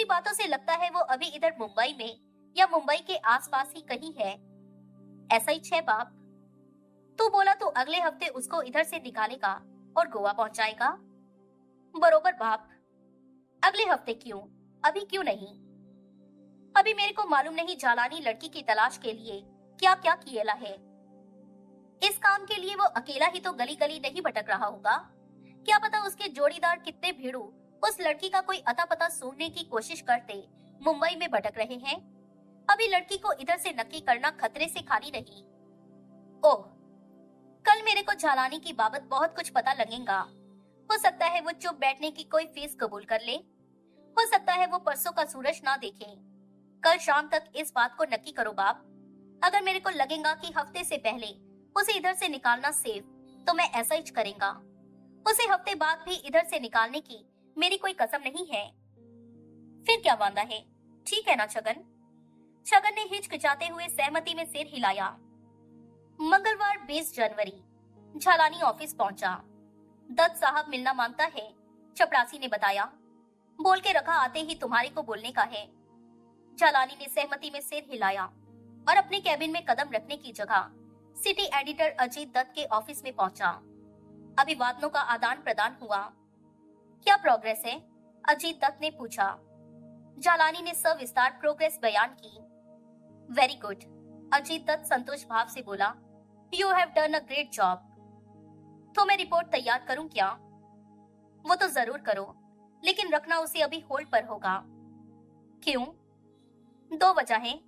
तेरी बातों से लगता है वो अभी इधर मुंबई में या मुंबई के आसपास ही कहीं है। ऐसा ही है बाप। तू बोला तो अगले हफ्ते उसको इधर से निकालेगा और गोवा पहुंचाएगा। बरोबर बाप। अगले हफ्ते क्यों, अभी क्यों नहीं? अभी मेरे को मालूम नहीं जालानी लड़की की तलाश के लिए क्या क्या किएला है। इस काम के लिए वो अकेला ही तो गली गली नहीं भटक रहा होगा। क्या पता उसके जोड़ीदार कितने भीड़ू उस लड़की का कोई अता पता सूंघने की कोशिश करते मुंबई में भटक रहे हैं। अभी लड़की को इधर से नक्की करना खतरे से खाली नहीं। ओह, कल मेरे को झालानी की बाबत बहुत कुछ पता लगेगा। हो सकता है वो चुप बैठने की कोई फीस कबूल कर ले। हो सकता है वो परसों का सूरज ना देखे। कल शाम तक इस बात को नक्की करो बाप। अगर मेरे को लगेगा कि हफ्ते से पहले उसे इधर से निकालना सेफ, तो मैं ऐसा ही करेंगा। उसे हफ्ते बाद भी इधर से निकालने की मेरी कोई कसम नहीं है। फिर क्या वांदा है? ठीक है ना छगन? छगन ने हिचकिचाते हुए सहमति में सिर हिलाया। मंगलवार 20 जनवरी झालानी ऑफिस पहुंचा। दत्त साहब मिलना मांगता है, चपरासी ने बताया। बोल के रखा आते ही तुम्हारे को बोलने का है। झालानी ने सहमति में सिर हिलाया और अपने कैबिन में कदम रखने की जगह सिटी एडिटर अजीत दत्त के ऑफिस में पहुंचा। अभिवादनों का आदान प्रदान हुआ। क्या प्रोग्रेस है? अजीत दत्त ने पूछा। झालानी ने सविस्तार प्रोग्रेस बयान की। वेरी गुड, अजीत दत्त संतोष भाव से बोला। You have done a great job. तो मैं रिपोर्ट तैयार करूं क्या? वो तो जरूर करो, लेकिन रखना उसे अभी होल्ड पर होगा। क्यों? 2 वजह हैं।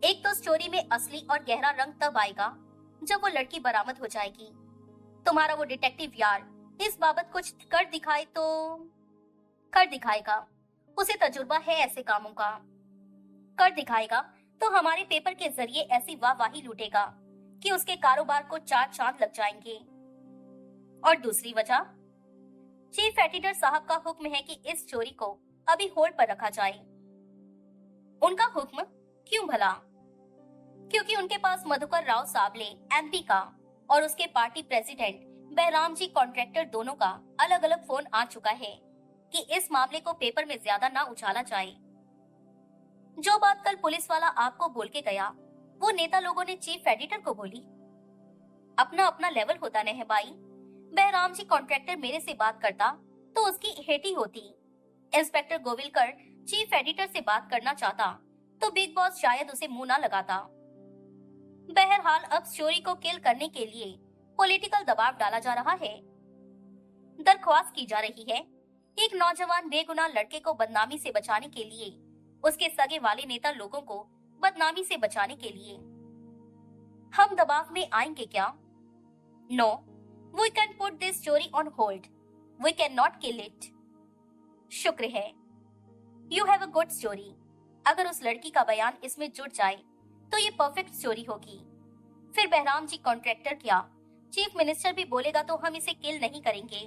एक तो स्टोरी में असली और गहरा रंग तब आएगा जब वो लड़की बरामद हो जाएगी। तुम्हारा वो डिटेक्टिव यार इस बाबत कुछ कर दिखाए तो कर दिखाएगा। उसे तजुर्बा है ऐसे कामों का। कर दिखाएगा तो हमारे पेपर के जरिए ऐसी वाहवाही लूटेगा कि उसके कारोबार को 4 चांद लग जाएंगे। और दूसरी वजह, चीफ एडिटर साहब का हुक्म है कि इस स्टोरी को अभी होल्ड पर रखा जाए। उनका हुक्म? क्यों भला? क्योंकि उनके पास मधुकर राव साबले एमपी का और उसके पार्टी प्रेसिडेंट बहराम जी कॉन्ट्रैक्टर दोनों का अलग अलग फोन आ चुका है कि इस मामले को पेपर में ज्यादा ना उछाला जाए। जो बात कल पुलिस वाला आपको बोल के गया, वो नेता लोगों ने चीफ एडिटर को बोली। अपना अपना लेवल होता न है भाई। बहराम जी कॉन्ट्रैक्टर मेरे से बात करता तो उसकी हेटी होती। इंस्पेक्टर गोविलकर चीफ एडिटर से बात करना चाहता तो बिग बॉस शायद उसे मुंह ना लगाता। बहरहाल अब स्टोरी को किल करने के लिए पॉलिटिकल दबाव डाला जा रहा है। दरख्वास्त की जा रही है एक नौजवान बेगुनाह लड़के को बदनामी से बचाने के लिए, उसके सगे वाले नेता लोगों को बदनामी से बचाने के लिए। हम दबाव में आएंगे क्या? No, we can put this story on hold. We can not kill it. शुक्र है। You have a good story. अगर उस लड़की का बयान इसमें जुड़ जाए तो ये परफेक्ट स्टोरी होगी। फिर बहराम जी कॉन्ट्रैक्टर क्या, चीफ मिनिस्टर भी बोलेगा तो हम इसे किल नहीं करेंगे।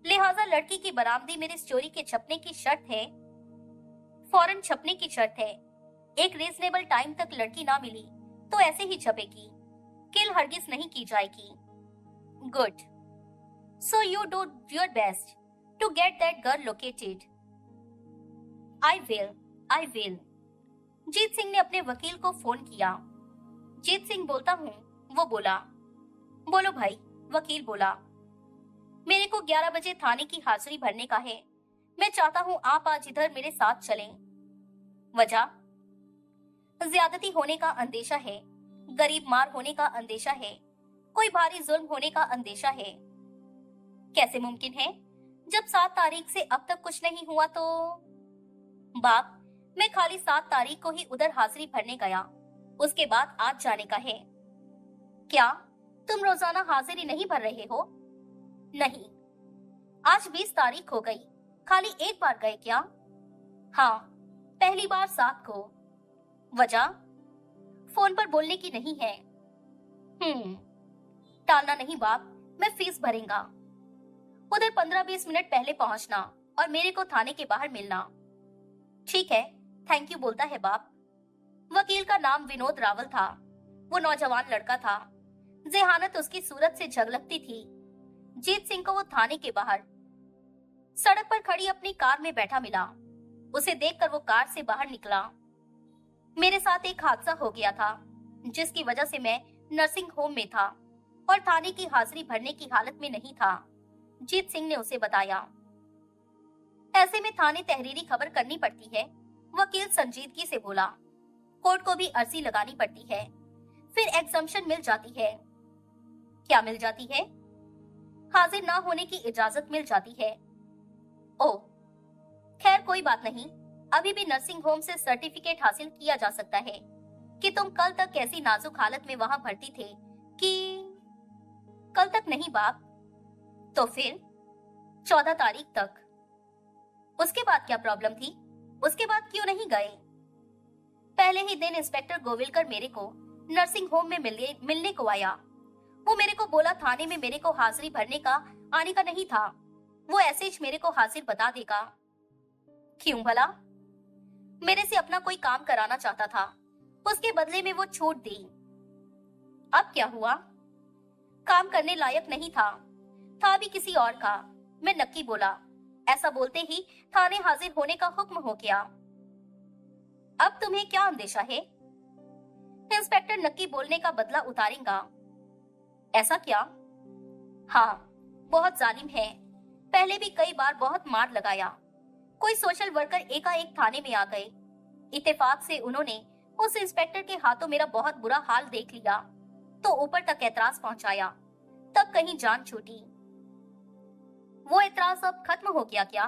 लिहाजा लड़की की बरामदी मेरी स्टोरी के छपने की शर्त है। फौरन छपने की शर्त है। एक रीजनेबल टाइम तक लड़की ना मिली तो ऐसे ही छपेगी। किल हरगिज नहीं की जाएगी। Good. So you do your best to get that girl located. I will. Jeet Singh ने अपने वकील को फोन किया। जीत सिंह बोलता हूँ, वो बोला। बोलो भाई, वकील बोला। मेरे को 11 बजे थाने की हाजिरी भरने का है। मैं चाहता हूँ आप आज इधर मेरे साथ चलें। वजह? ज्यादती होने का अंदेशा है, गरीब मार होने का अंदेशा है, कोई भारी जुल्म होने का अंदेशा है। कैसे मुमकिन है जब 7 तारीख से अब तक कुछ नहीं हुआ? तो बाप, मैं खाली 7 तारीख को ही उधर हाजिरी भरने गया, उसके बाद आज जाने का है। क्या तुम रोजाना हाजिरी नहीं भर रहे हो? नहीं, आज 20 तारीख हो गई, खाली एक बार गए क्या? हाँ, पहली बार 7 को। वजह? फोन पर बोलने की नहीं है। टालना नहीं बाप, मैं फीस भरेगा। उधर 15-20 मिनट पहले पहुंचना और मेरे को थाने के बाहर मिलना। ठीक है, थैंक यू बोलता है बाप। वकील का नाम विनोद रावल था। वो नौजवान लड़का था। जेहानत उसकी सूरत से झलकती थी। जीत सिंह को वो थाने के बाहर सड़क पर खड़ी अपनी कार में बैठा मिला। उसे देखकर वो कार से बाहर निकला। मेरे साथ एक हादसा हो गया था जिसकी वजह से मैं नर्सिंग होम में था और थाने की हाजिरी भरने की हालत में नहीं था, जीत सिंह ने उसे बताया। ऐसे में थाने तहरीरी खबर करनी पड़ती है, वकील संजीदगी से बोला। कोर्ट को भी अर्जी लगानी पड़ती है, फिर एग्जम्पशन मिल जाती है। क्या मिल जाती है? हाजिर ना होने की इजाजत मिल जाती है। ओह, खैर कोई बात नहीं, अभी भी नर्सिंग होम से सर्टिफिकेट हासिल किया जा सकता है कि तुम कल तक कैसी नाजुक हालत में वहां भर्ती थे कि कल तक नहीं बाप, तो फिर 14 तारीख तक। उसके बाद क्या प्रॉब्लम थी? उसके बाद क्यों नहीं गए? पहले ही दिन इंस्पेक्टर गोविलकर मेरे को नर्सिंग होम में मिलने को आया। वो मेरे को बोला थाने में मेरे को हाजिरी भरने का आने का नहीं था, वो ऐसे ही मेरे को हाजिर बता देगा। क्यों भला? मेरे से अपना कोई काम कराना चाहता था, उसके बदले में वो छूट दी। अब क्या हुआ? काम करने लायक नहीं था भी किसी और का। मैं नक्की बोला। ऐसा बोलते ही थाने हाजिर होने का हुक्म हो गया। अब तुम्हें क्या अंदेशा है? इंस्पेक्टर नक्की बोलने का बदला उतारेगा। ऐसा क्या? हाँ, बहुत जालिम है। पहले भी कई बार बहुत मार लगाया। कोई सोशल वर्कर एकाएक थाने में आ गए। इत्तेफाक से उन्होंने उस इंस्पेक्टर के हाथों मेरा बहुत बुरा हाल देख लिया तो ऊपर तक एतराज पहुंचाया, तब कहीं जान छूटी। वो एतराज अब खत्म हो गया क्या?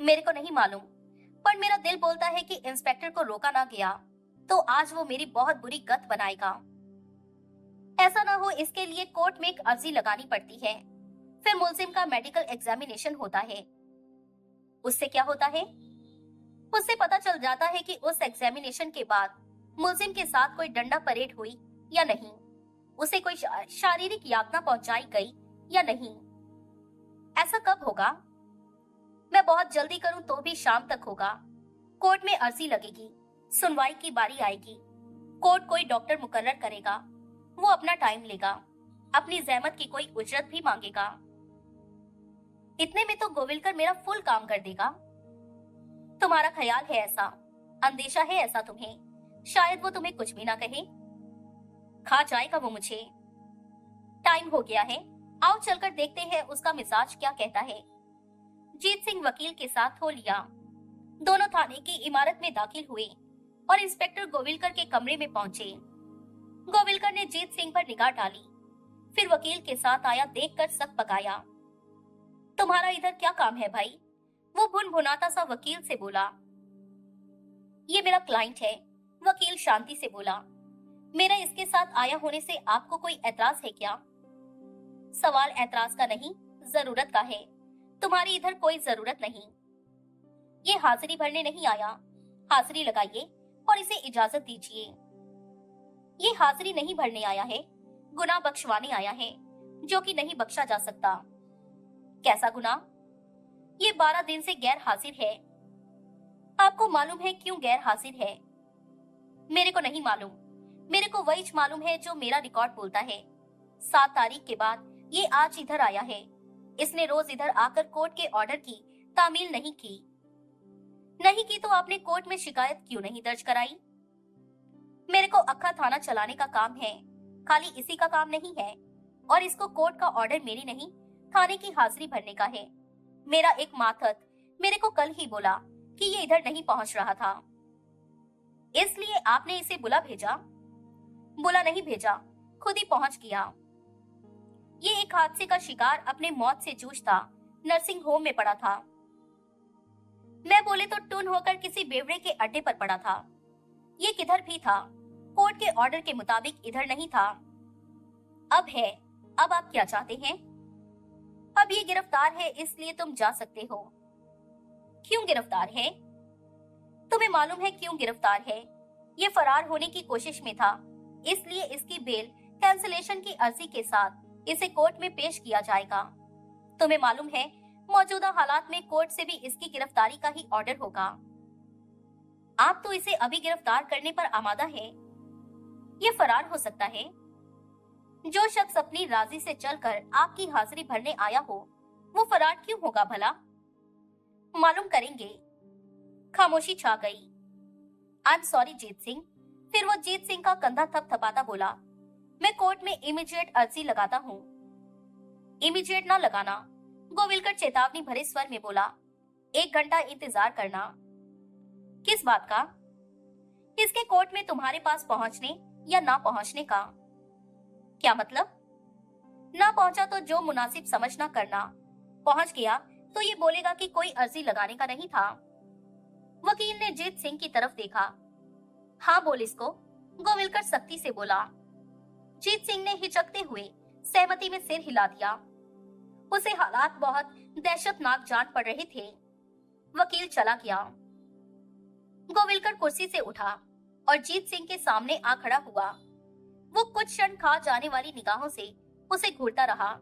मेरे को नहीं मालूम, पर मेरा दिल बोलता है कि इंस्पेक्टर को रोका ना गया तो आज वो मेरी बहुत बुरी गत बनाएगा। ऐसा ना हो इसके लिए कोर्ट में एक अर्जी लगानी पड़ती है, फिर मुलजिम का मेडिकल एग्जामिनेशन होता है। उससे क्या होता है? उससे पता चल जाता है कि उस एग्जामिनेशन के बाद मुलजिम के साथ कोई डंडा परेड हुई या नहीं, उसे कोई शारीरिक यातना पहुंचाई गई या नहीं। ऐसा कब होगा? मैं बहुत जल्दी करूं तो भी शाम तक होगा। कोर्ट में अर्जी लगेगी, सुनवाई की बारी आएगी, कोर्ट कोई डॉक्टर मुकर्रर करेगा, वो अपना टाइम लेगा, अपनी जहमत की कोई उजरत भी मांगेगा। इतने में तो गोविलकर मेरा फुल काम कर देगा। तुम्हारा ख्याल है ऐसा, अंदेशा है ऐसा तुम्हें, शायद वो तुम्हें कुछ भी ना कहे। खा जाएगा वो मुझे। टाइम हो गया है, आओ चलकर देखते हैं उसका मिजाज क्या कहता है। जीत सिंह वकील के साथ हो लिया। दोनों थाने की इमारत में दाखिल हुए और इंस्पेक्टर गोविलकर के कमरे में पहुंचे। गोविलकर ने जीत सिंह पर निगाह डाली, फिर वकील के साथ आया देखकर सक पकाया। तुम्हारा इधर क्या काम है भाई? वो भुनभुनाता सा वकील से बोला। ये मेरा क्लाइंट है, वकील शांति से बोला। मेरा इसके साथ आया होने से आपको कोई एतराज है क्या? सवाल एतराज का नहीं, जरूरत का है। तुम्हारी इधर कोई जरूरत नहीं। ये हाजिरी भरने नहीं आया, हाजिरी लगाइए और इसे इजाजत दीजिए। ये हाजिरी नहीं भरने आया है, गुनाह बख्शवाने आया है, जो कि नहीं बख्शा जा सकता। कैसा गुनाह? ये 12 दिन से गैर हाजिर है। आपको मालूम है क्यों गैर हाजिर है? मेरे को नहीं मालूम, मेरे को वही मालूम है जो मेरा रिकॉर्ड बोलता है। 7 तारीख के बाद ये आज इधर आया है। इसने रोज इधर आकर कोर्ट के ऑर्डर की तामील नहीं की तो आपने कोर्ट में शिकायत क्यों नहीं दर्ज कराई? मेरे को अक्खा थाना चलाने का काम है, खाली इसी का काम नहीं है। और इसको कोर्ट का ऑर्डर मेरी नहीं, थाने की हाजिरी भरने का है। मेरा एक माथत मेरे को कल ही बोला कि ये इधर नहीं पहुंच रहा था, इसलिए आपने इसे बुला नहीं भेजा, खुद ही पहुंच गया। ये एक हादसे का शिकार अपने मौत से जूझता नर्सिंग होम में पड़ा था। मैं बोले तो टून होकर किसी बेवड़े के अड्डे पर पड़ा था। ये किधर भी था, कोर्ट के ऑर्डर के मुताबिक इधर नहीं था। अब है, अब आप क्या चाहते हैं? अब ये गिरफ्तार है, इसलिए तुम जा सकते हो। क्यों गिरफ्तार है? तुम्हें मालूम है क्यों गिरफ्तार है? ये फरार होने की कोशिश में था, इसलिए इसकी बेल कैंसिलेशन की अर्जी के साथ इसे कोर्ट में पेश किया जाएगा। तुम्हें मालूम है मौजूदा हालात में कोर्ट से भी इसकी गिरफ्तारी का ही ऑर्डर होगा। आप तो इसे अभी गिरफ्तार करने पर आमादा है। ये फरार हो सकता है। जो शख्स अपनी राजी से चलकर आपकी हाजिरी भरने आया हो, वो फरार क्यों होगा भला? मालूम करेंगे। खामोशी छा गई। आई एम सॉरी जीत सिंह। फिर वो जीत सिंह का कंधा थपथपाता बोला, मैं कोर्ट में इमीडिएट अर्जी लगाता हूँ। इमीडिएट ना लगाना, गोविलकर चेतावनी भरे स्वर में बोला। 1 घंटा इंतजार करना। किस बात का? इसके कोर्ट में तुम्हारे पास पहुंचने या ना पहुंचने का। क्या मतलब? ना पहुंचा तो जो मुनासिब समझना करना, पहुंच गया तो ये बोलेगा कि कोई अर्जी लगाने का नहीं था। वकील ने जीत सिंह की तरफ देखा। हाँ बोल इसको, गोविलकर सख्ती से बोला। जीत सिंह ने हिचकते हुए सहमति में सिर हिला दिया। उसे हालात बहुत दहशतनाक जान पड़ रहे थे। वकील चला गया। गोविलकर कुर्सी से उठा और जीत सिंह के सामने आ खड़ा हुआ। वो कुछ क्षण खा जाने वाली निगाहों से उसे घूरता रहा।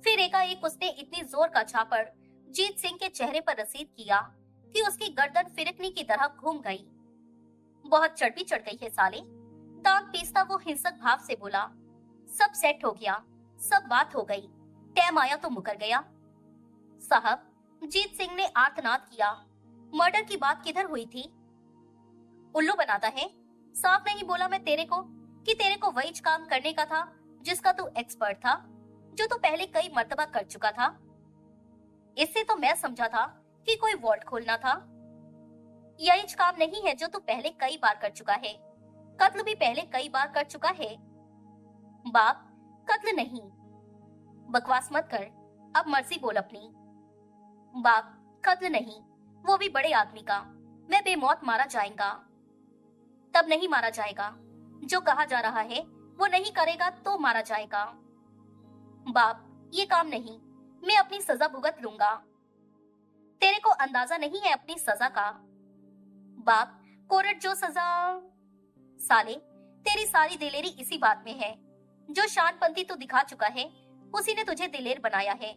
फिर एकाएक उसने इतनी जोर का झापड़ जीत सिंह के चेहरे पर रसीद किया कि उसकी गर्दन फिरकनी की तरह घूम गई। बहुत चर्बी चढ़ गई है साले, दांत पीसता वो हिंसक भाव से बोला। सब सेट हो गया, सब बात हो गई, टाइम आया तो मुकर गया। साहब, जीत सिंह ने आर्तनाद किया, मर्डर की बात किधर हुई थी? उल्लू बनाता है। साफ नहीं बोला मैं तेरे को कि तेरे को वही काम करने का था जिसका तू एक्सपर्ट था, जो तू पहले कई मर्तबा कर चुका था। इससे तो मैं समझा था कि कोई वॉल्ट खोलना था। यही काम नहीं है जो तू पहले कई बार कर चुका है, कत्ल भी पहले कई बार कर चुका है। बाप, कत्ल नहीं। बकवास मत कर, अब मर्जी बोल अपनी। बाप, कत्ल नहीं, वो भी बड़े आदमी का। मैं बेमौत मारा जाएगा। तब नहीं मारा जाएगा, जो कहा जा रहा है वो नहीं करेगा तो मारा जाएगा। बाप, ये काम नहीं, मैं अपनी सजा भुगत लूंगा। तेरे को अंदाजा नहीं है अपनी सजा का। बाप, कोर्ट जो सजा। साले, तेरी सारी दिलेरी इसी बात में है। जो शानपंती तू दिखा चुका है उसी ने तुझे दिलेर बनाया है।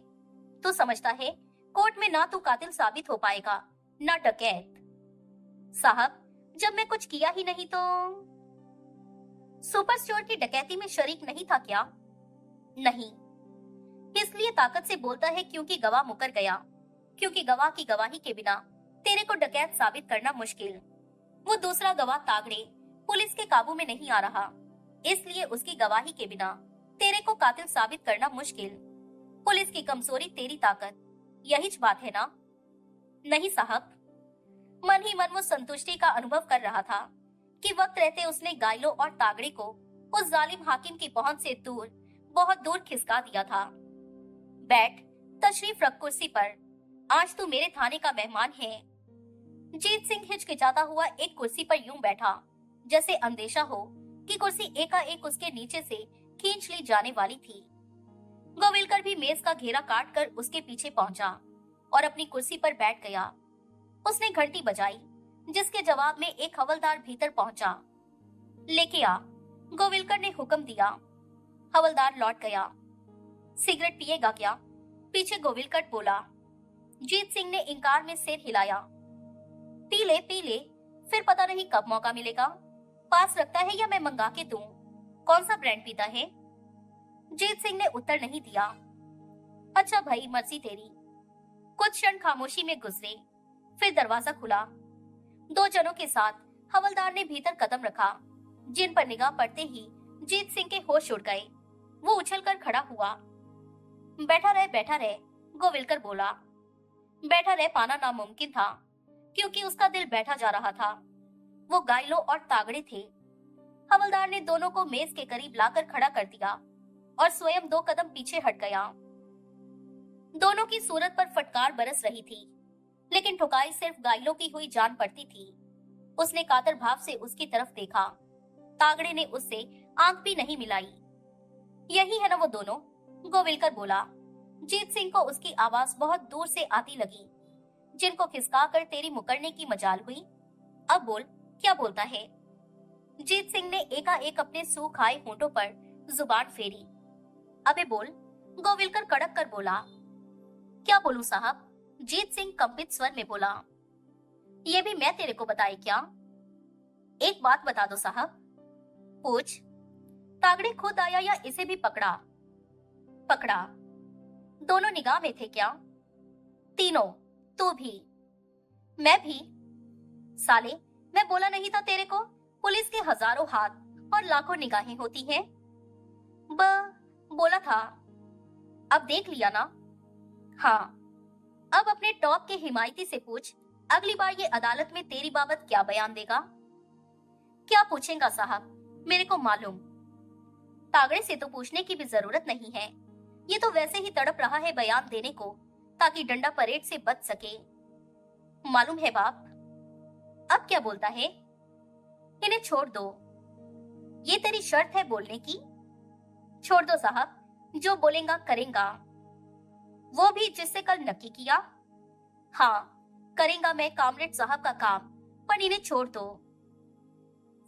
तू समझता है कोर्ट में ना तू कातिल साबित हो पाएगा ना डकैत। साहब, जब मैं कुछ किया ही नहीं तो। सुपर स्टोर की डकैती में शरीक नहीं था क्या? नहीं। इसलिए ताकत से बोलता है क्योंकि गवाह मुकर गया, क्योंकि गवाह की गवाही के बिना तेरे को डकैत साबित करना मुश्किल। वो दूसरा गवाह तागड़े पुलिस के काबू में नहीं आ रहा, इसलिए उसकी गवाही के बिना तेरे को कातिल साबित करना मुश्किल। पुलिस की कमजोरी तेरी ताकत, यही बात है ना? नहीं साहब। मन ही मन वो संतुष्टि का अनुभव कर रहा था कि वक्त रहते उसने गायलों और तागड़े को उस जालिम हाकिम की पहुंच से दूर, बहुत दूर खिसका दिया था। बैठ, तशरीफ रख कुर्सी पर, आज तू मेरे थाने का मेहमान है। जीत सिंह हिचकिचाता हुआ एक कुर्सी पर यूं बैठा जैसे अंदेशा हो कि कुर्सी एकाएक उसके नीचे से खींच ली जाने वाली थी। गोविलकर भी मेज का घेरा काट कर उसके पीछे पहुंचा और अपनी कुर्सी पर बैठ गया। उसने घंटी बजाई, जिसके जवाब में एक हवलदार भीतर पहुंचा। लेके आ, गोविलकर ने हुक्म दिया। हवलदार लौट गया। सिगरेट पिएगा क्या? पीछे गोविलकर बोला। जीत सिंह ने इनकार में सिर हिलाया। पी ले, फिर पता नहीं कब मौका मिलेगा। पास रखता है या मैं मंगा के दूं? कौन सा ब्रांड पीता है? जीत सिंह ने उत्तर नहीं दिया। अच्छा भाई, मर्जी तेरी। कुछ क्षण खामोशी में गुजरे, फिर दरवाजा खुला। 2 जनों के साथ हवलदार ने भीतर कदम रखा, जिन पर निगाह पड़ते ही जीत सिंह के होश उड़ गए। वो उछलकर खड़ा हुआ। बैठा रहे, गोविलकर बोला। बैठा रह पाना नामुमकिन था, क्योंकि उसका दिल बैठा जा रहा था। वो गायलों और तागड़े थे। हवलदार ने दोनों को मेज के करीब लाकर खड़ा कर दिया और स्वयं 2 कदम पीछे हट गया। दोनों की सूरत पर फटकार बरस रही थी, लेकिन ठुकाई सिर्फ गायलों की हुई जान पड़ती थी। उसने कातर भाव से उसकी तरफ देखा। तागड़े ने उससे आंख भी नहीं मिलाई। यही है ना वो दोनों, गोविलकर बोला। जीत सिंह को उसकी आवाज बहुत दूर से आती लगी, जिनको खिसका कर तेरी मुकरने की मजाल हुई। अब बोल, क्या बोलता है? जीत सिंह ने एकाएक अपने सूख आए होंठों पर जुबान फेरी। अबे बोल, गोविलकर कड़क कर बोला। क्या बोलूं साहब? जीत सिंह कंपित स्वर में बोला। ये भी मैं तेरे को बताए क्या? एक बात बता दो साहब। पूछ। तागड़े खुद आया या इसे भी पकड़ा? पकड़ा। दोनों निगाह में थे क्या? तीनों। तू भी? मैं भी। साले, मैं बोला नहीं था तेरे को, पुलिस के हजारों हाथ और लाखों निगाहें होती हैं। बोला था। अब देख लिया ना। हाँ, अब अपने टॉप के हिमायती से पूछ, अगली बार ये अदालत में तेरी बाबत क्या बयान देगा। क्या पूछेगा साहब, मेरे को मालूम। तागड़े से तो पूछने की भी जरूरत नहीं है, ये तो वैसे ही तड़प रहा है बयान देने को, ताकि डंडा परेड से बच सके। मालूम है बाप। अब क्या बोलता है? इन्हें छोड़ दो। ये तेरी शर्त है बोलने की? छोड़ दो साहब, जो बोलेगा करेंगा। वो भी जिससे कल नक्की किया? हाँ, करेंगा मैं कामरेड साहब का काम, पर इन्हें छोड़ दो।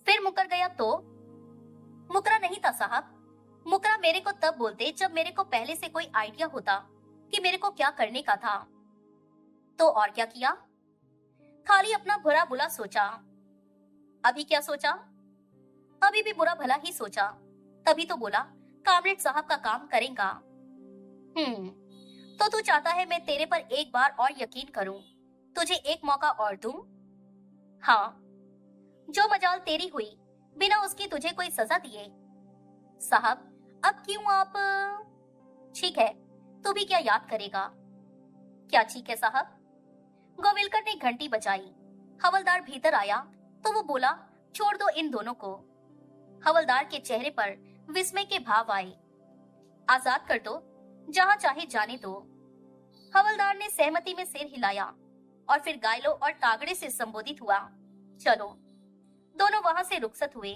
फिर मुकर गया तो? मुकरा नहीं था साहब, मुकरा मेरे को तब बोलते जब मेरे को पहले से कोई आइडिया होता कि मेरे को क्या करने का था। तो और क्या किया? खाली अपना बुरा बुला सोचा। अभी क्या सोचा? अभी भी बुरा भला ही सोचा, तभी तो बोला कामरेड साहब का काम करेंगा। तो तू चाहता है मैं तेरे पर एक बार और यकीन करूं, तुझे एक मौका और दूं? हाँ, जो मजाल तेरी हुई बिना उसकी तुझे कोई सजा दिए। साहब, अब क्यों आप? ठीक है, तू भी क्या याद करेगा? क्या ठीक है साहब? गोविलकर ने घंटी बजाई। हवलदार भीतर आया तो वो बोला, छोड़ दो इन दोनों को। हवलदार के चेहरे पर विस्मय के भाव आए। आजाद कर दो, जहां चाहे जाने दो। हवलदार ने सहमति में सिर हिलाया और फिर गायलों और तागड़े से संबोधित हुआ। चलो। दोनों वहां से रुखसत हुए।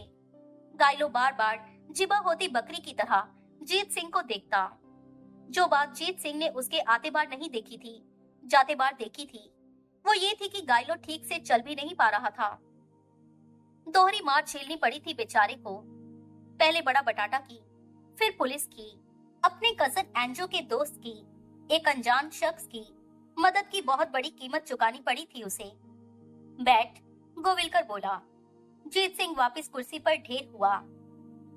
गायलों बार बार जिबा होती बकरी की तरह जीत सिंह को देखता। जो बात जीत सिंह ने उसके आते बार नहीं देखी थी, जाते बार देखी थी, वो ये थी कि गायलो ठीक से चल भी नहीं पा रहा था। दोहरी मार झेलनी पड़ी थी बेचारे को, पहले बड़ा बटाटा की, फिर पुलिस की, अपने कजन एंजो के दोस्त की, एक अनजान शख्स की मदद की बहुत बड़ी कीमत चुकानी पड़ी थी उसे। बैठ, गोविलकर बोला। जीत सिंह वापस कुर्सी पर ढेर हुआ।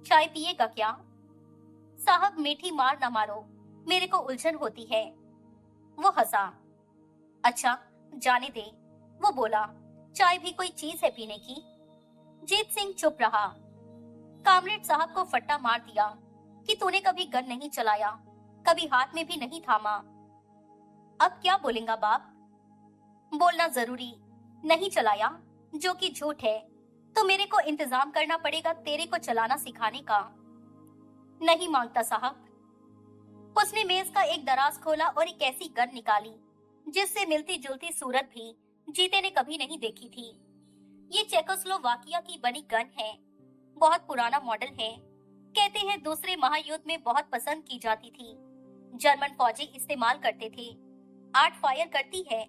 चाय पिएगा क्या? साहब, मीठी मार न मारो, मेरे को उलझन होती है। वो हंसा। अच्छा, जाने दे। वो बोला, चाय भी कोई चीज है पीने की? जीत सिंह चुप रहा। कामरेड साहब को फट्टा मार दिया कि तूने कभी गन नहीं चलाया, कभी हाथ में भी नहीं थामा। अब क्या बोलेगा बाप? बोलना जरूरी नहीं चलाया, जो कि झूठ है, तो मेरे को इंतजाम करना पड़ेगा तेरे को चलाना सिखाने का। नहीं मांगता साहब। उसने मेज का एक दराज खोला और एक ऐसी गन निकाली जिससे मिलती जुलती सूरत भी जीते ने कभी नहीं देखी थी। ये चेकोस्लोवाकिया की बनी गन है, बहुत पुराना मॉडल है। कहते हैं दूसरे महायुद्ध में बहुत पसंद की जाती थी, जर्मन फौजी इस्तेमाल करते थे। 8 फायर करती है,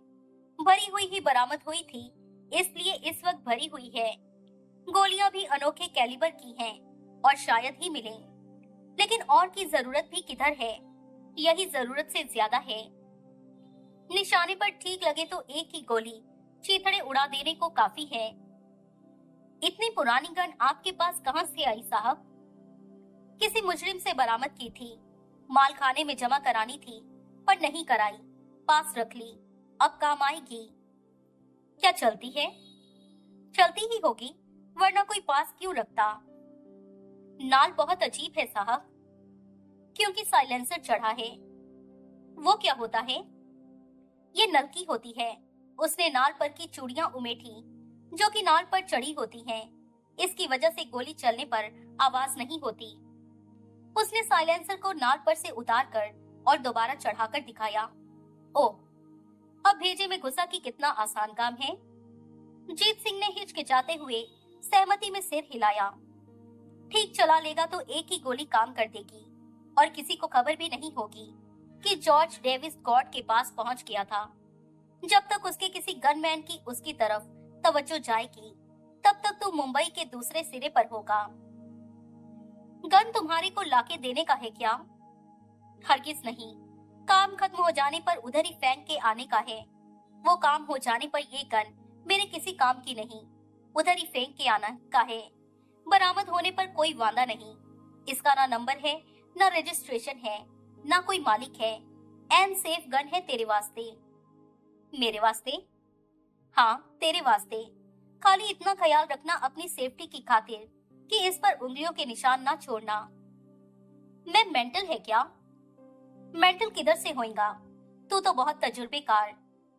भरी हुई ही बरामद हुई थी, इसलिए इस वक्त भरी हुई है। गोलियां भी अनोखे कैलिबर की हैं और शायद ही मिले, लेकिन और की जरूरत भी किधर है? यही जरूरत से ज्यादा है। निशाने पर ठीक लगे तो एक ही गोली चीथड़े उड़ा देने को काफी है। इतनी पुरानी गन आपके पास कहां से आई साहब? किसी मुजरिम से बरामद की थी, माल खाने में जमा करानी थी, पर नहीं कराई, पास रख ली, अब काम आएगी। क्या चलती है? चलती ही होगी, वरना कोई पास क्यों रखता? नाल बहुत अजीब है साहब, क्योंकि साइलेंसर चढ़ा है। वो क्या होता है? ये नलकी होती है। उसने नाल पर की चूड़ियां उमेठी, जो कि नाल पर चढ़ी होती हैं। इसकी वजह से गोली चलने पर आवाज नहीं होती। उसने साइलेंसर को नाल पर से उतार कर और दोबारा चढ़ाकर दिखाया। ओ, अब भेजे में घुसा कि कितना आसान काम है। जीत सिंह ने हिचकिचाते हुए सहमति में सिर हिलाया। ठीक चला लेगा तो एक ही गोली काम कर देगी और किसी को खबर भी नहीं होगी कि जॉर्ज डेविस गॉड के पास पहुंच गया था। जब तक उसके किसी गनमैन की उसकी तरफ तवज्जो जाएगी, तब तक तू मुंबई के दूसरे सिरे पर होगा। गन तुम्हारे को लाके देने का है क्या? हरगिज नहीं, काम खत्म हो जाने पर उधर ही फेंक के आने का है। वो काम हो जाने पर ये गन मेरे किसी काम की नहीं, उधर ही फेंक के आना का है। बरामद होने पर कोई वादा नहीं। इसका ना नंबर है, ना रजिस्ट्रेशन है, ना कोई मालिक है। एन सेफ गन है तेरे वास्ते। मेरे वास्ते? हाँ, तेरे वास्ते। खाली इतना ख्याल रखना अपनी सेफ्टी की खातिर कि इस पर उंगलियों के निशान ना छोड़ना। मैं मेंटल है क्या? मेंटल किधर से होएगा? तू तो बहुत तजुर्बेकार।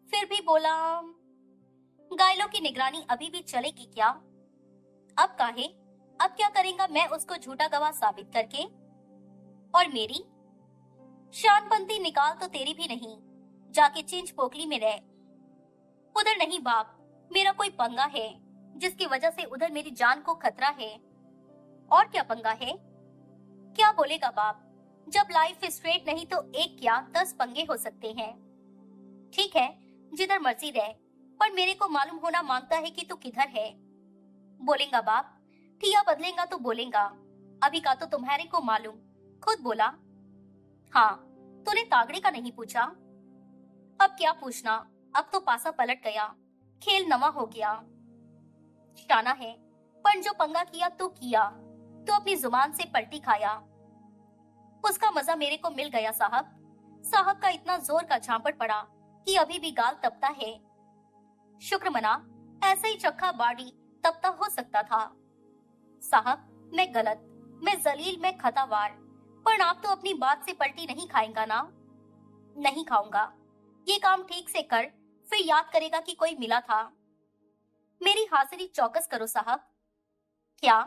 फिर भी बोला, घायलों की निगरानी अभी भी चलेगी क्या? अब काहे? अब क्या करेगा मैं उसको झूठा गवाह साबित करके? और मेरी शानपंती निकाल तो तेरी भी नहीं, जाके चिंच पोकली में रह। उधर नहीं बाप, मेरा कोई पंगा है जिसकी वजह से उधर मेरी जान को खतरा है। और क्या पंगा है? क्या बोलेगा बाप? जब लाइफ स्ट्रेट नहीं तो एक क्या 10 पंगे हो सकते हैं। ठीक है, जिधर मर्जी रह, पर मेरे को मालूम होना मांगता है कि तू किधर है। बोलेगा बाप? ठिया बदलेगा तो बोलेगा, अभी का तो तुम्हारे को मालूम। खुद बोला। हाँ, तूने तागड़े का नहीं पूछा? अब क्या पूछना, अब तो पासा पलट गया, खेल नवा हो गया। शाना है, पर जो पंगा किया तो किया, तो अपनी जुबान से पलटी खाया। उसका मजा मेरे को मिल गया साहब। साहब का इतना जोर का झांपड़ पड़ा कि अभी भी गाल तपता है। शुक्र मना, ऐसे ही चक्का बाड़ी तपता हो सकता था। साहब मैं गलत, मैं जलील, मैं खतावार, पर आप तो अपनी बात से पलटी नहीं खाएगा ना? नहीं खाऊंगा। ये काम ठीक से कर, फिर याद करेगा कि कोई मिला था। मेरी हाजिरी चौकस करो साहब। क्या?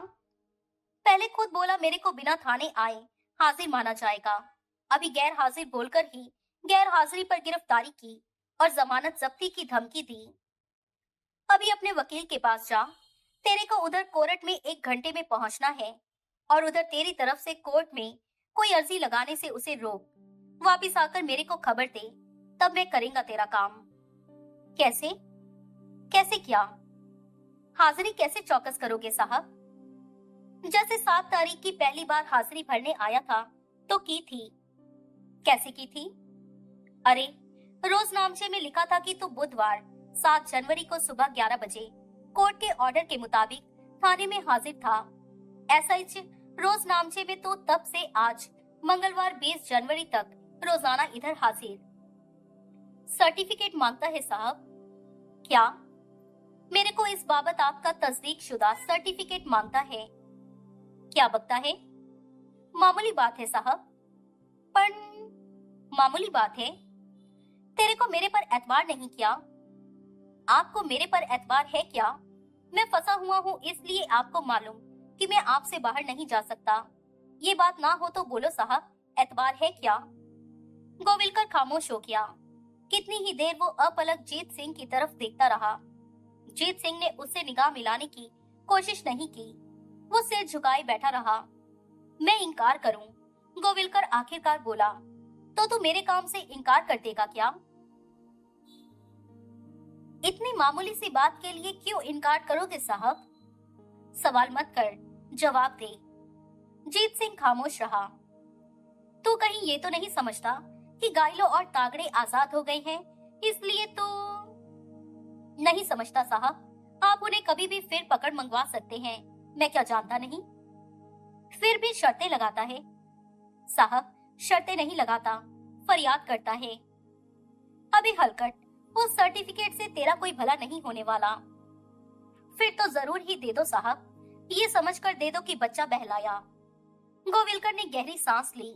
पहले खुद बोला मेरे को बिना थाने आए हाजिर माना जाएगा। अभी गैर हाजिर बोलकर ही गैर हाजिरी पर गिरफ्तारी की और जमानत जब्ती की धमकी दी। अभी अपने वकील के पास जा। तेरे को उधर कोर्ट में 1 घंटे में पहुंचना है और उधर तेरी तरफ से कोर्ट में कोई अर्जी लगाने से उसे रोक। वापिस आकर मेरे को खबर दे, तब मैं करेंगा तेरा काम। कैसे? कैसे क्या? हाजिरी कैसे चौकस करोगे साहब? जैसे 7 तारीख की पहली बार हाजिरी भरने आया था तो की थी। कैसे की थी? अरे, रोजनामचे में लिखा था कि तू बुधवार 7 जनवरी को सुबह 11 बजे कोर्ट के ऑर्डर के मुताबिक थाने में हाजिर था। एसएच रोजनामचे में तो तब से आज मंगलवार 20 जनवरी तक रोजाना इधर हाजिर। सर्टिफिकेट मांगता है साहब। क्या? मेरे को इस बाबत आपका तस्दीक शुदा सर्टिफिकेट मांगता है। क्या बकता है? मामूली बात है साहब। पर मामूली बात है? तेरे को मेरे पर एतबार नहीं किया? आपको मेरे पर एतबार है क्या? मैं फंसा हुआ हूँ, इसलिए आपको मालूम कि मैं आपसे बाहर नहीं जा सकता। ये बात ना हो तो बोलो साहब, एतबार है क्या? गोविलकर खामोश हो गया। कितनी ही देर वो अपलक जीत सिंह की तरफ देखता रहा। जीत सिंह ने उससे निगाह मिलाने की कोशिश नहीं की। वो सिर झुकाए बैठा रहा। मैं इनकार करूं? गोविलकर आखिरकार बोला। तो तू मेरे काम से इनकार कर देगा क्या? इतनी मामूली सी बात के लिए क्यों इनकार करोगे साहब? सवाल मत कर, जवाब दे। जीत सिंह खामोश रहा। तू कहीं ये तो नहीं समझता कि घायलों और तागड़े आजाद हो गए हैं, इसलिए तो? नहीं समझता साहब। आप उन्हें कभी भी फिर पकड़ मंगवा सकते हैं, मैं क्या जानता नहीं? फिर भी शर्तें लगाता है। साहब शर्तें नहीं लगाता, फरियाद करता है। अभी हलकट, उस सर्टिफिकेट से तेरा कोई भला नहीं होने वाला। फिर तो जरूर ही दे दो साहब, ये समझकर दे दो कि बच्चा बहलाया। गोविलकर ने गहरी सांस ली।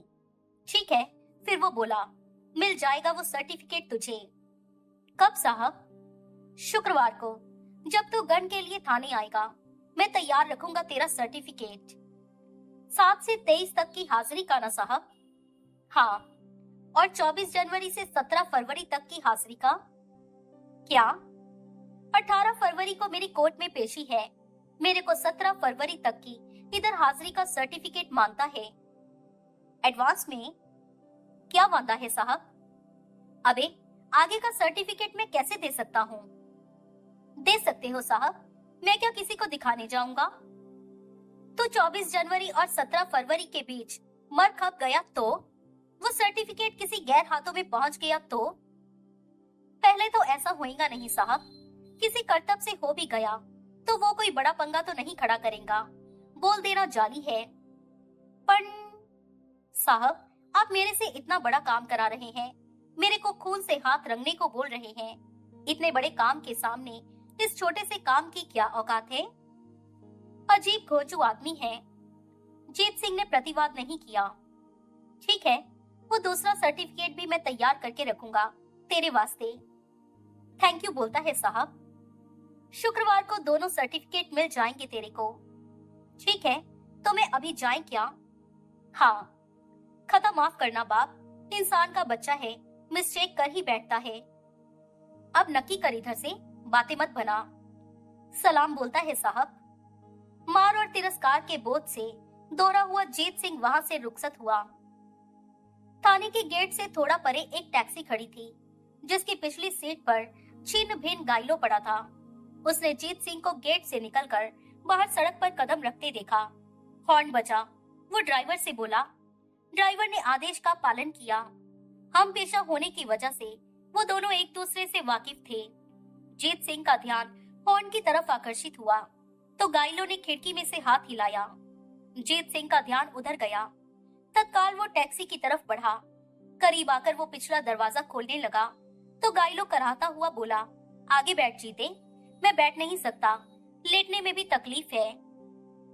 ठीक है, फिर वो बोला, मिल जाएगा वो सर्टिफिकेट तुझे। कब साहब? शुक्रवार को, जब तू गन के लिए थाने आएगा, मैं तैयार रखूंगा तेरा सर्टिफिकेट। 7 से 23 तक की हाजिरी का ना साहब? हाँ, और 24 जनवरी से 17 फरवरी तक की हाजिरी का। क्या? 18 फरवरी को मेरी कोर्ट में पेशी है। मेरे को 17 फरवरी तक की इधर हाजिरी का सर्टिफिकेट मांगता है। एडवांस में? क्या मांगता है साहब? अबे, आगे का सर्टिफिकेट मैं कैसे दे सकता हूँ? दे सकते हो साहब, मैं क्या किसी को दिखाने जाऊंगा? तो 24 जनवरी और 17 फरवरी के बीच मर खप गया तो? वो सर्टिफिकेट किसी गैर हाथों में पहुंच गया तो? पहले तो ऐसा होएगा नहीं साहब। किसी करतब से हो भी गया तो वो कोई बड़ा पंगा तो नहीं खड़ा करेगा, बोल देना जाली है। पर साहब, आप मेरे से इतना बड़ा काम करा रहे हैं, मेरे को खून से हाथ रंगने को बोल रहे हैं। इतने बड़े काम के सामने इस छोटे से काम की क्या औकात है? अजीब घोंचू आदमी है। जीत सिंह ने प्रतिवाद नहीं किया। ठीक है, वो दूसरा सर्टिफिकेट भी मैं तैयार करके रखूंगा तेरे वास्ते। थैंक यू बोलता है साहब। शुक्रवार को दोनों सर्टिफिकेट मिल जाएंगे तेरे को। ठीक है, तो मैं अभी जाएं क्या? हाँ। खता माफ करना बाप, इंसान का बच्चा है, मिस्टेक कर ही बैठता है। अब नक्की कर इधर से, बातें मत बना। सलाम बोलता है साहब। मार और तिरस्कार के बोझ से दौरा हुआ जीत सिंह वहां से रुखसत हुआ। थाने के गेट से थोड़ा परे एक टैक्सी खड़ी थी, जिसकी पिछली सीट पर छिन्न भिन्न गाइलो पड़ा था। उसने जीत सिंह को गेट से निकलकर बाहर सड़क पर कदम रखते देखा। हॉर्न बजा। वो ड्राइवर से बोला। ड्राइवर ने आदेश का पालन किया। हम पेशा होने की वजह से वो दोनों एक दूसरे से वाकिफ थे। जीत सिंह का ध्यान हॉर्न की तरफ आकर्षित हुआ तो गाइलो ने खिड़की में से हाथ हिलाया। जीत सिंह का ध्यान उधर गया। तत्काल वो टैक्सी की तरफ बढ़ा। करीब आकर वो पिछला दरवाजा खोलने लगा तो गाइलो कराहता हुआ बोला, आगे बैठ जीते। मैं बैठ नहीं सकता, लेटने में भी तकलीफ है।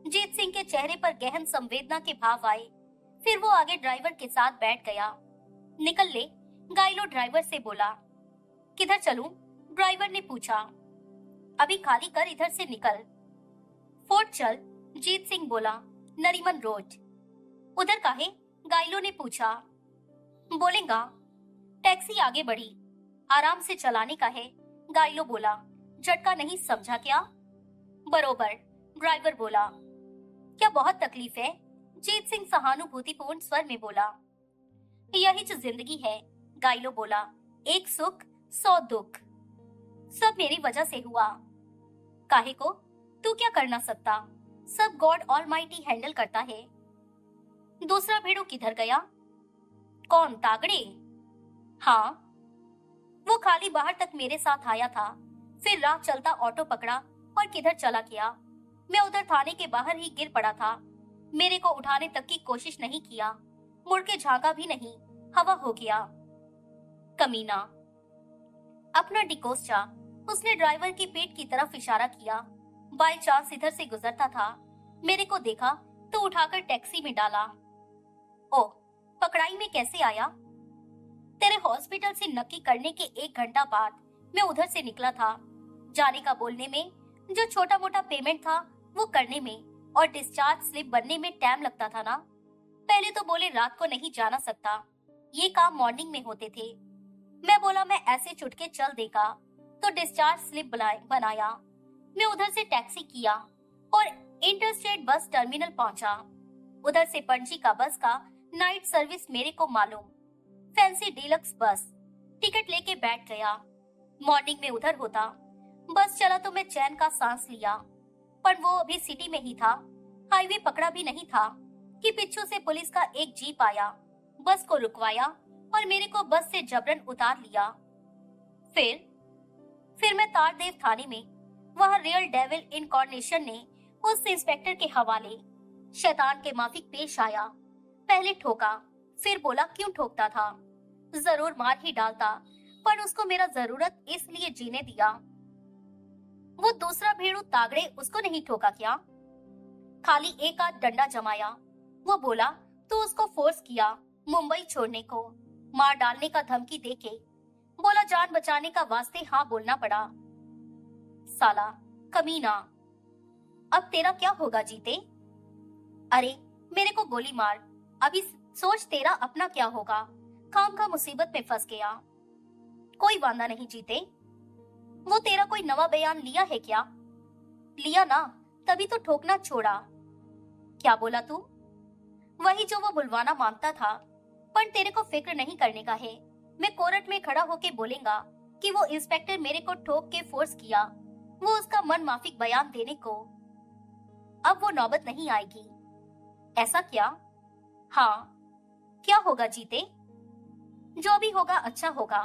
जीत सिंह के चेहरे पर गहन संवेदना के भाव आए। फिर वो आगे ड्राइवर के साथ बैठ गया। निकल ले, गाइलो ड्राइवर से बोला। किधर चलूं? ड्राइवर ने पूछा। अभी खाली कर, इधर से निकल। फोर्ट चल, जीत सिंह बोला। नरीमन रोड। उधर काहे? गाइलो ने पूछा। बोलेगा। टैक्सी आगे बढ़ी। आराम से चलाने का है, गाइलो बोला। झटका नहीं समझा क्या? बरोबर, ड्राइवर बोला। क्या बहुत तकलीफ है? जीत सिंह सहानुभूतिपूर्ण स्वर में बोला। यही जो जिंदगी है, गाइलो बोला। एक सुख 100 दुख। सब मेरी वजह से हुआ। काहे को? तू क्या कर ना सकता? सब गॉड ऑलमाइटी हैंडल करता है। दूसरा भेड़ू किधर गया? कौन, तागड़े? हाँ, वो खाली बाहर तक मेरे साथ आया था, फिर राह चलता ऑटो पकड़ा और किधर चला गया। मैं उधर थाने के बाहर ही गिर पड़ा था। मेरे को उठाने तक की कोशिश नहीं किया, मुड़ के झांका भी नहीं, हवा हो गया। कमीना। अपना डिकोस्टा उसने ड्राइवर की पीठ की तरफ इशारा किया। बाय चांस इधर से गुजरता था, मेरे को देखा तो उठाकर टैक्सी में डाला। ओ, पकड़ाई में कैसे आया? तेरे हॉस्पिटल से नक्की करने के 1 घंटा बाद मैं उधर से निकला था। जाने का बोलने में, जो छोटा मोटा पेमेंट था वो करने में और डिस्चार्ज स्लिप बनने में टाइम लगता था ना। पहले तो बोले रात को नहीं जाना सकता, ये काम मॉर्निंग में होते थे। मैं बोला मैं ऐसे चुटके चल देगा, तो डिस्चार्ज स्लिप बनाया। मैं उधर से टैक्सी किया और इंटरस्टेट बस टर्मिनल पहुंचा। उधर से पणजी का बस का नाइट सर्विस मेरे को मालूम, फैंसी डीलक्स बस। टिकट लेके बैठ गया। मॉर्निंग में उधर होता। बस चला तो मैं चैन का सांस लिया, पर वो अभी सिटी में ही था। हाईवे पकड़ा भी नहीं था कि पीछू से पुलिस का एक जीप आया, बस को रुकवाया और मेरे को बस से जबरन उतार लिया। फिर मैं तारदेव थाने में, वहाँ रियल डेविल इनकॉर्नेशन ने उस इंस्पेक्टर के हवाले शैतान के माफिक पेश आया। पहले ठोका, फिर बोला क्यों ठोकता था। जरूर मार ही डालता, पर उसको मेरा जरूरत इसलिए जीने दिया। वो दूसरा भेड़ू तागड़े उसको नहीं ठोका क्या? खाली एक आध डंडा जमाया। वो बोला तो उसको फोर्स किया मुंबई छोड़ने को, मार डालने का धमकी देके। बोला जान बचाने का वास्ते हाँ बोलना पड़ा। साला कमीना। अब तेरा क्या होगा जीते? अरे मेरे को गोली मार, अभी सोच तेरा अपना क्या होगा। काम का मुसीबत में फंस गया। कोई वांदा नहीं जीते। वो तेरा कोई नवा बयान लिया है क्या? लिया ना, तभी तो ठोकना छोड़ा। क्या बोला तू? वही जो वो बुलवाना मांगता था, पर तेरे को फिक्र नहीं करने का है। मैं कोर्ट में खड़ा होके बोलेगा कि वो इंस्पेक्टर मेरे को ठोक के फोर्स किया, वो उसका मन माफिक बयान देने को। अब वो नौबत नहीं आएगी। ऐसा क्या? हाँ। क्या होगा जीते? जो भी होगा अच्छा होगा।